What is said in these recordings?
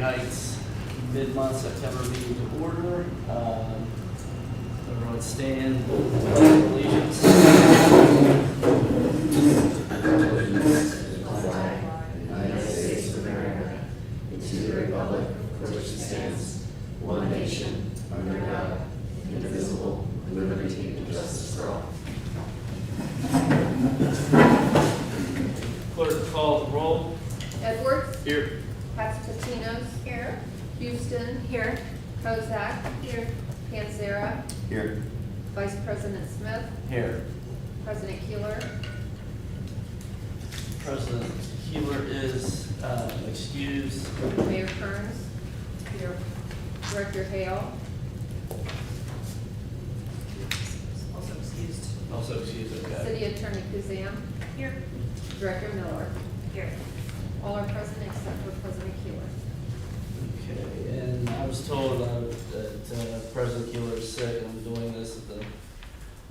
Heights mid-month September meeting to order. Everyone stand, pledge of allegiance. United States of America, and to the republic for which it stands, one nation, under God, indivisible, with liberty and justice for all. Clerk, call the roll. Edwards. Here. Patitinos. Here. Houston. Here. Kozak. Here. Panzera. Here. Vice President Smith. Here. President Keeler. President Keeler is excused. Mayor Kearns. Here. Director Hale. Also excused. Also excused, okay. City Attorney Kuzam. Here. Director Miller. Here. All are present except for President Keeler. Okay, and I was told that President Keeler is sick. I'm doing this at the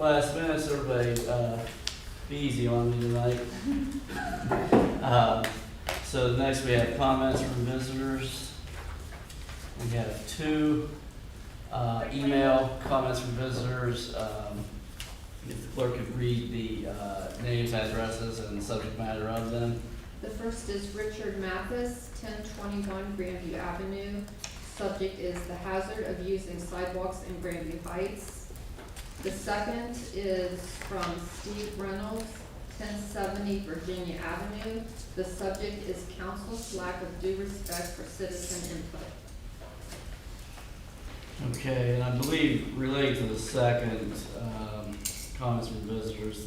last minute, so everybody be easy on me tonight. So next we have comments from visitors. We have two email comments from visitors. If the clerk could read the names, addresses, and subject matter of them. The first is Richard Mathis, 1021 Grandview Avenue. Subject is the hazard of using sidewalks in Grandview Heights. The second is from Steve Reynolds, 1070 Virginia Avenue. The subject is council's lack of due respect for citizen input. Okay, and I believe related to the second comments from visitors,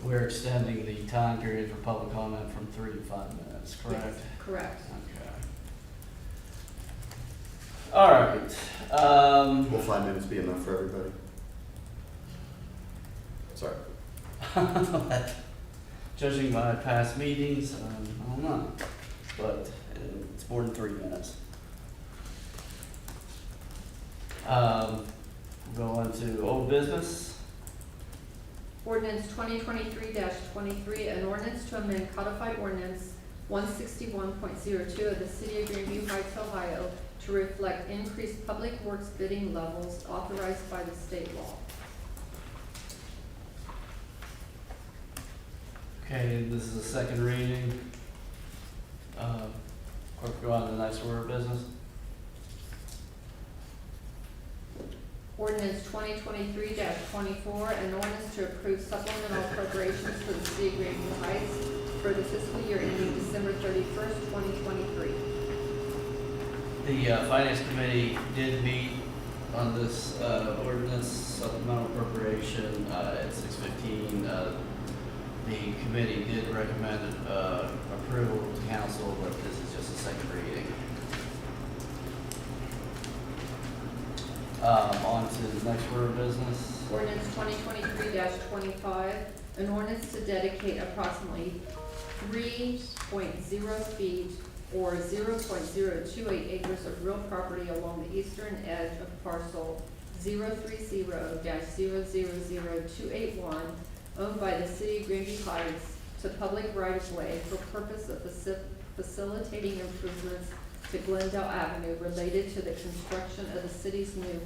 we're extending the time period for public comment from 3 to 5 minutes, correct? Yes, correct. Okay. All right. Will 5 minutes be enough for everybody? Sorry. Judging by past meetings, I don't know, but it's more than 3 minutes. Go on to old business. Ordinance 2023-23, an ordinance to amend codified ordinance 161.02 of the City of Grandview Heights, Ohio, to reflect increased public works bidding levels authorized by the state law. Okay, this is the second reading. Clerk, go on to the next order of business. Ordinance 2023-24, an ordinance to approve supplemental appropriations for the City of Grandview Heights for the fiscal year ending December 31st, 2023. The Finance Committee did meet on this ordinance supplemental appropriation at 6:15. The committee did recommend approval to council, but this is just a second reading. On to the next order of business. Ordinance 2023-25, an ordinance to dedicate approximately 3.0 feet or 0.028 acres of real property along the eastern edge of parcel 030-000281 owned by the City of Grandview Heights to public right-of-way for purpose of facilitating improvements to Glendale Avenue related to the construction of the city's new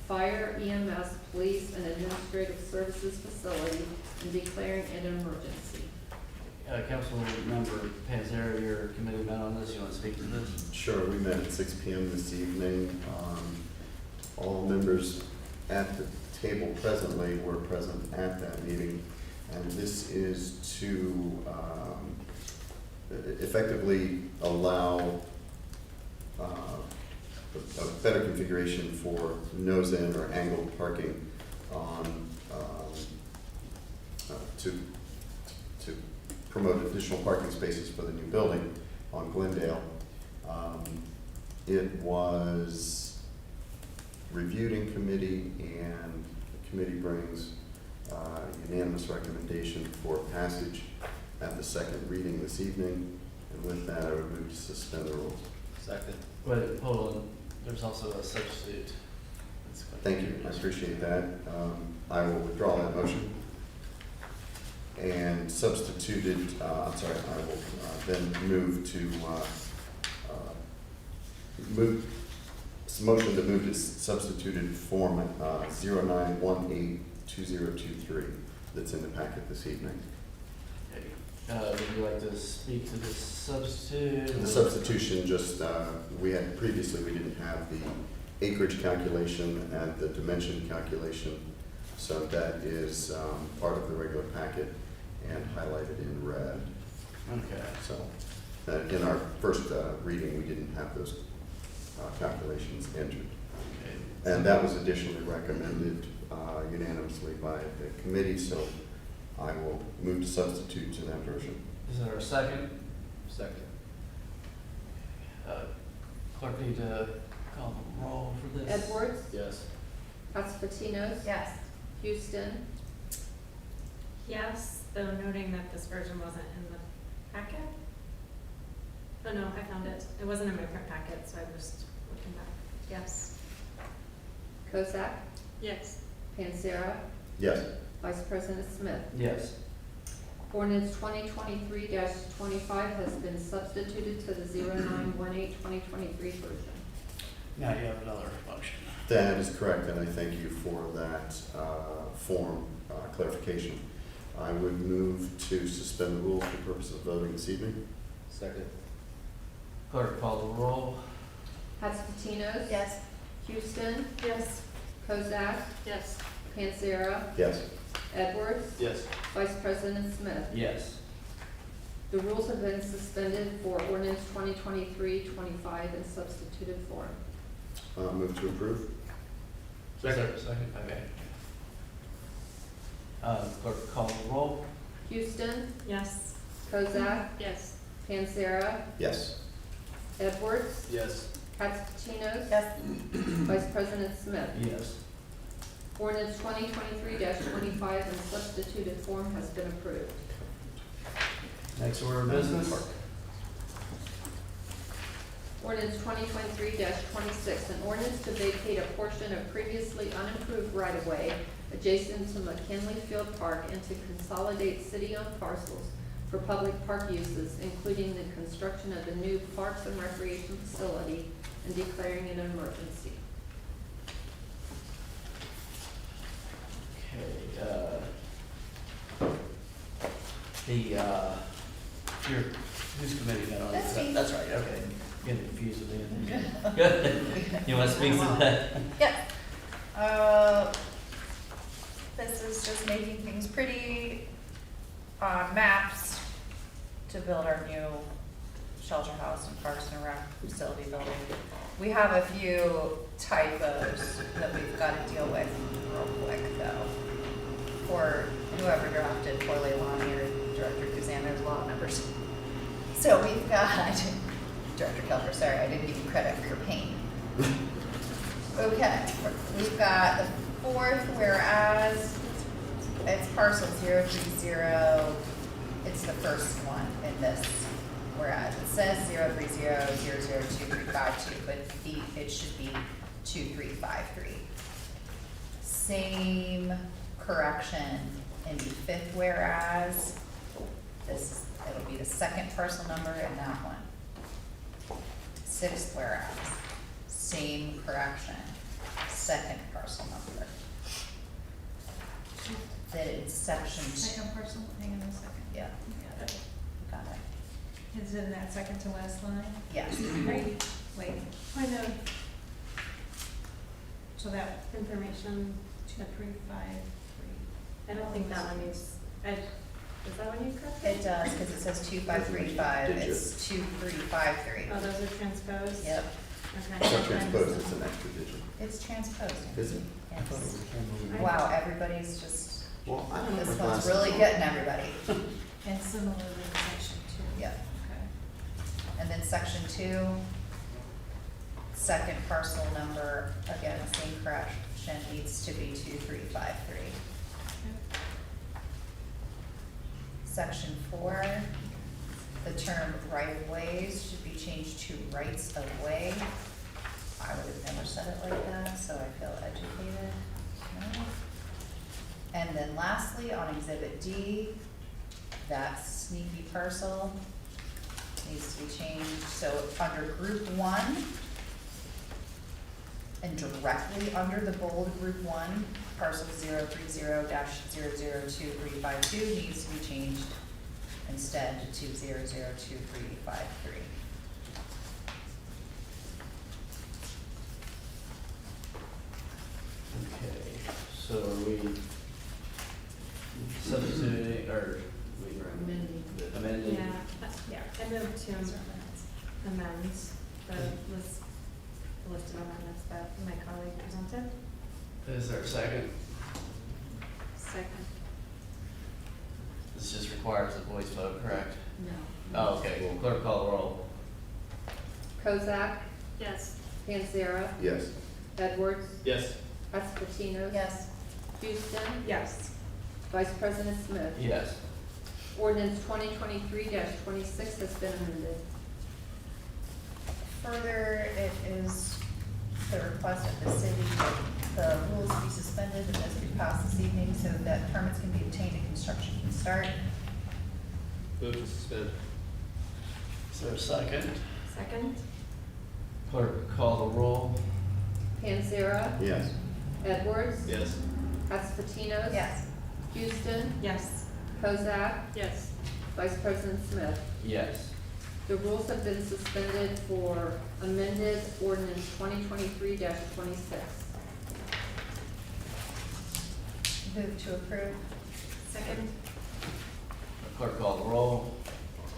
fire, EMS, police, and administrative services facility and declaring an emergency. Council member Panzera, your committee met on this. You want to speak to this? Sure, we met at 6 p.m. this evening. All members at the table presently were present at that meeting, and this is to effectively allow a better configuration for nose-in or angled parking on to promote additional parking spaces for the new building on Glendale. It was reviewed in committee, and the committee brings unanimous recommendation for passage at the second reading this evening. And with that, I would move to suspend the rules. Second. Wait, hold on. There's also a substitute. Thank you, I appreciate that. I will withdraw that motion. And substituted, I will then move to Move, it's a motion to move to substituted form 09182023 that's in the packet this evening. Okay. Would you like to speak to this substitute? The substitution just, we had previously, we didn't have the acreage calculation and the dimension calculation, so that is part of the regular packet and highlighted in red. Okay. So, in our first reading, we didn't have those calculations entered. Okay. And that was additionally recommended unanimously by the committee, so I will move to substitute to that version. Is there a second? Second. Clerk, need to call the roll for this? Edwards, Yes. Constantinos, Yes. Houston, Yes, though noting that this version wasn't in the packet. Oh no, I found it. It wasn't in my print packet, so I was looking back. Yes. Kozak, Yes. Panzera, Yes. Vice President Smith. Yes. Ordinance 2023-25 has been substituted to the 0918-2023 version. Now you have another motion. That is correct, and I thank you for that form clarification. I would move to suspend the rules for purpose of voting this evening. Second. Clerk, call the roll. Constantinos, Yes. Houston, Yes. Kozak, Yes. Panzera, Yes. Edwards, Yes. Vice President Smith. Yes. The rules have been suspended for ordinance 2023-25 in substituted form. Move to approve. Second. Second, okay. Clerk, call the roll. Houston, Yes. Kozak, Yes. Panzera, Yes. Edwards, Yes. Constantinos, Yes. Vice President Smith. Yes. Ordinance 2023-25 in substituted form has been approved. Next order of business. Ordinance 2023-26, an ordinance to vacate a portion of previously unimproved right-of-way adjacent to McKinley Field Park and to consolidate city-owned parcels for public park uses, including the construction of the new Parks and Recreation Facility and declaring an emergency. Okay, whose committee got on this? That's me. That's right, okay. Getting confused with anything. Good. You wanna speak to that? Yep. This is just making things pretty on maps to build our new shelter house and Parks and Rec facility building. We have a few typos that we've got to deal with real quick though. For whoever drafted for Leilani or Director Kuzan, there's a lot of numbers. So we've got, Director Kelfer, sorry, I didn't give you credit for your pain. Okay, we've got the fourth whereas, it's parcel 030, it's the first one in this whereas. It says 030-002352, but it should be 2353. Same correction in the fifth whereas. It'll be the second parcel number in that one. Sixth whereas, same correction, second parcel number. Then in section two. Second parcel, hang on a second. Yeah, got it. Is it in that second to last line? Yes. Right, wait, Point of so that information. 2353. I don't think that one is, is that one you corrected? It does, because it says 2535, it's 2353. Oh, those are transposed? Yep, It's Okay. not transposed, it's an extra digit. it's transposed. Is it? I thought it Yes. was transposed. Wow, everybody's just, Well, I don't know. this my one's glasses really on. getting everybody. And similarly in section 2. Yep. Okay. And then section 2, second parcel number, again, the same correction needs to be 2353. Section 4, the term right-of-ways should be changed to rights-of-way. I would have never said it like that, so I feel educated. No. And then lastly, on Exhibit D, that sneaky parcel needs to be changed. So under Group 1, And directly under the bold group one, parcel 030-002352 needs to be changed instead to 002353. Okay, so are we substituting, or we We're amending. amending? Yeah, I moved to amend the list of amendments that my colleague presented. Is there a second? Second. This just requires a voice vote, correct? No. Oh, okay, well, clerk call the roll. Kozak, Yes. Panzera, Yes. Edwards, Yes. Esposito. Yes. Houston, Yes. Vice President Smith. Yes. Ordinance 2023-26 has been amended. Further, it is the request of the city that the rules be suspended as we pass this evening so that permits can be obtained and construction can start. Move to suspend. Is there a second? Second? Clerk call the roll. Panzera, Yes. Edwards, Yes. Esposito. Yes. Houston, Yes. Kozak, Yes. Vice President Smith. Yes. The rules have been suspended for amended ordinance 2023-26. Move to approve. Second? Clerk call the roll.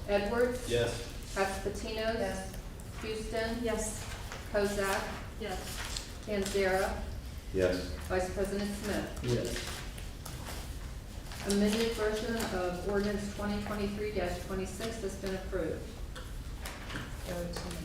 Edwards, Yes. Esposito. Yes. Houston, Yes. Kozak, Yes. Panzera, Yes. Vice President Smith. Yes. Amended version of ordinance 2023-26 has been approved. Go to me.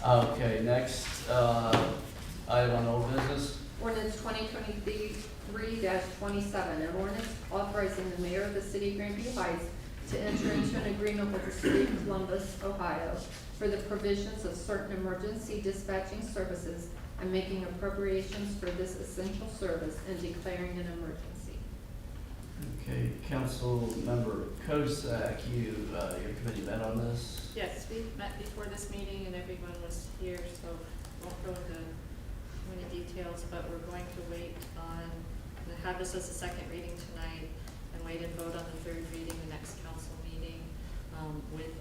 Okay, next, item on old business. Ordinance 2023-27, an ordinance authorizing the mayor of the city of Grandview Heights to enter into an agreement with the city of Columbus, Ohio, for the provisions of certain emergency dispatching services and making appropriations for this essential service and declaring an emergency. Okay, council member Kozak, your committee met on this? Yes, we met before this meeting and everyone was here, so won't go into many details, but we're going to wait on, have this as a second reading tonight and wait and vote on the third reading, the next council meeting, with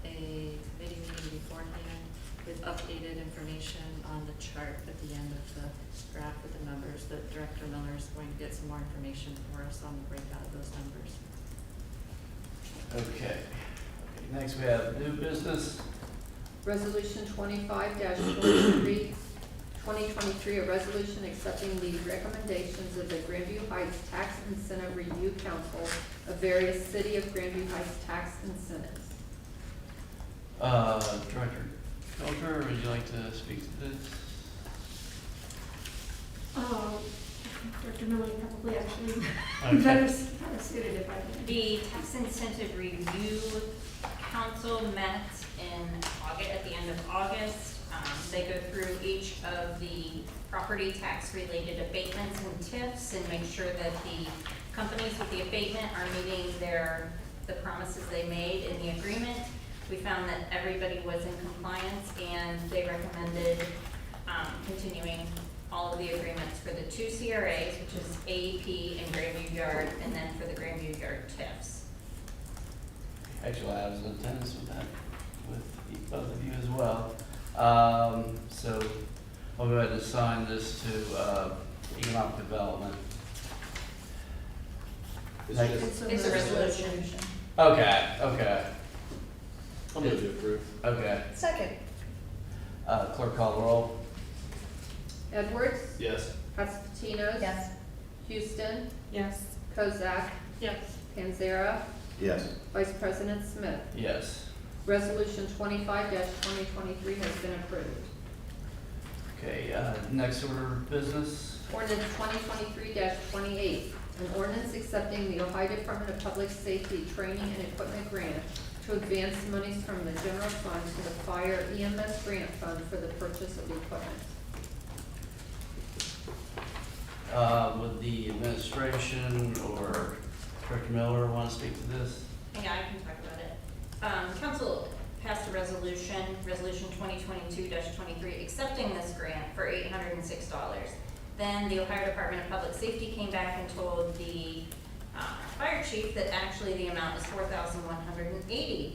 a committee meeting beforehand with updated information on the chart at the end of the graph with the numbers. That Director Miller is going to get some more information for us on the breakout of those numbers. Okay. Next, we have new business. Resolution 25-23, 2023, a resolution accepting the recommendations of the Grandview Heights Tax Incentive Review Council of various City of Grandview Heights tax incentives. Director Coulter, would you like to speak to this? Director Miller probably actually Okay. better suited if I can. The Tax Incentive Review Council met at the end of August. They go through each of the property tax related abatements and TIFs and make sure that the companies with the abatement are meeting the promises they made in the agreement. We found that everybody was in compliance and they recommended continuing all of the agreements for the two CRAs, which is AEP and Grandview Yard, and then for the Grandview Yard TIFs. Actually, I was in attendance with that, with both of you as well. So I'll go ahead and assign this to economic development. It's Next. just, It's a resolution. Okay. I'll move to approve. Okay. Second. Clerk call the roll. Edwards, Yes. Esposito. Yes. Houston, Yes. Kozak, Yes. Panzera, Yes. Vice President Smith. Yes. Resolution 25-2023 has been approved. Okay, next order of business. Ordinance 2023-28, an ordinance accepting the Ohio Department of Public Safety Training and Equipment Grant to advance monies from the general fund to the Fire EMS Grant Fund for the purchase of equipment. Would the administration or Director Miller want to speak to this? Yeah, I can talk about it. Council passed a resolution, Resolution 2022-23, accepting this grant for $806. Then the Ohio Department of Public Safety came back and told the fire chief that actually the amount is $4,180.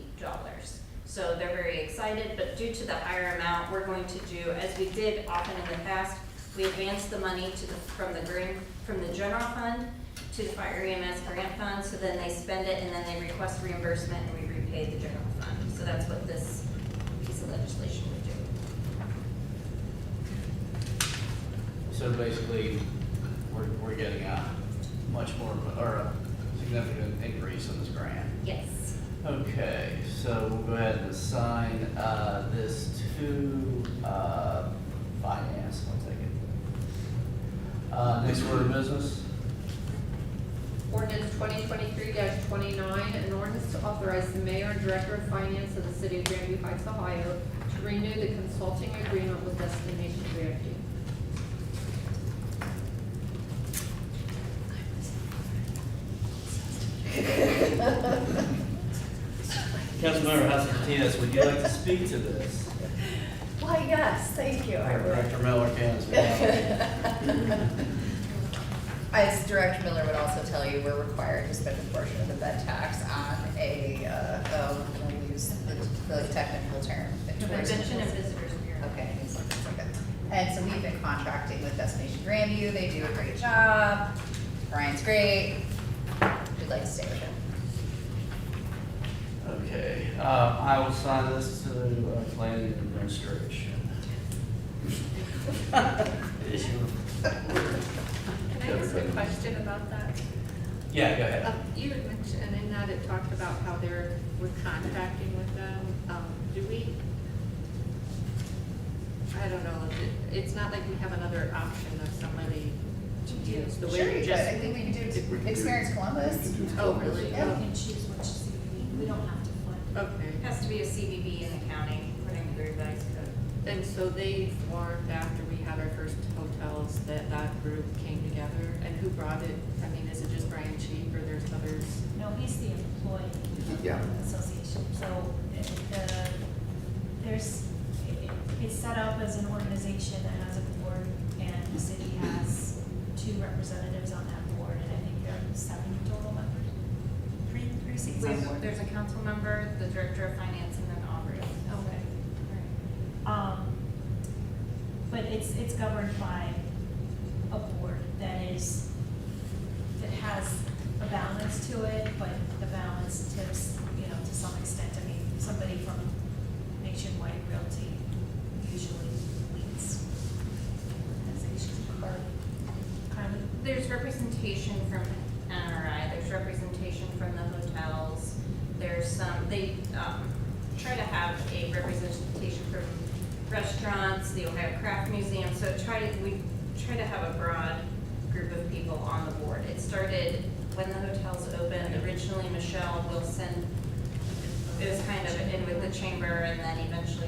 So they're very excited, but due to the higher amount, we're going to do, as we did often in the past, we advance the money from the general fund to the fire EMS grant fund, so then they spend it and then they request reimbursement and we repay the general fund. So that's what this piece of legislation would do. So basically, we're getting a much more, or a significant increase in this grant. Yes. Okay, so we'll go ahead and assign, this to, finance, I'll take it. Next order of business? Ordinance 2023-29, an ordinance to authorize the mayor and director of finance of the city of Grandview Heights, Ohio, to renew the consulting agreement with Destination Grandview. Councilmember Martinez, would you like to speak to this? Why, yes, thank you. I Or would. Director Miller can as well. As Director Miller would also tell you, we're required to spend a portion of the bed tax on we'll use the technical term. Convention and Visitors Bureau. Okay, it's like that. And so we've been contracting with Destination Grandview, they do a great job, Brian's great, we'd like to stay with him. Okay, I will sign this to planning and administration. Issue. Can I ask a question about that? Yeah, go ahead. You had mentioned in that it talked about how we're contracting with them. Do we, I don't know, it's not like we have another option of somebody to use the way Sure, we you could, just. I think we could do Experience Columbus. Oh, really? Yeah. We can choose which CBD, we don't have to fund. Okay. It has to be a CBB in the county, according to the revised code. And so they formed after we had our first hotels, that group came together, and who brought it? I mean, is it just Brian Chief, or there's others? No, he's the employee Yeah. association, so it's set up as an organization that has a board, and the city has 2 representatives on that board, and I think there are 7 total members. Three seats on board. There's a council member, the director of finance, and then Aubrey. Okay, alright. But it's governed by a board that has a balance to it, but the balance tips, to some extent. I mean, somebody from Nationwide Realty usually leads organizations, or kind of. There's representation from NRI, there's representation from the hotels, there's they try to have a representation from restaurants, the Ohio Craft Museum, so we try to have a broad group of people on the board. It started when the hotels opened. Originally, Michelle Wilson, it was kind of in with the chamber, and then eventually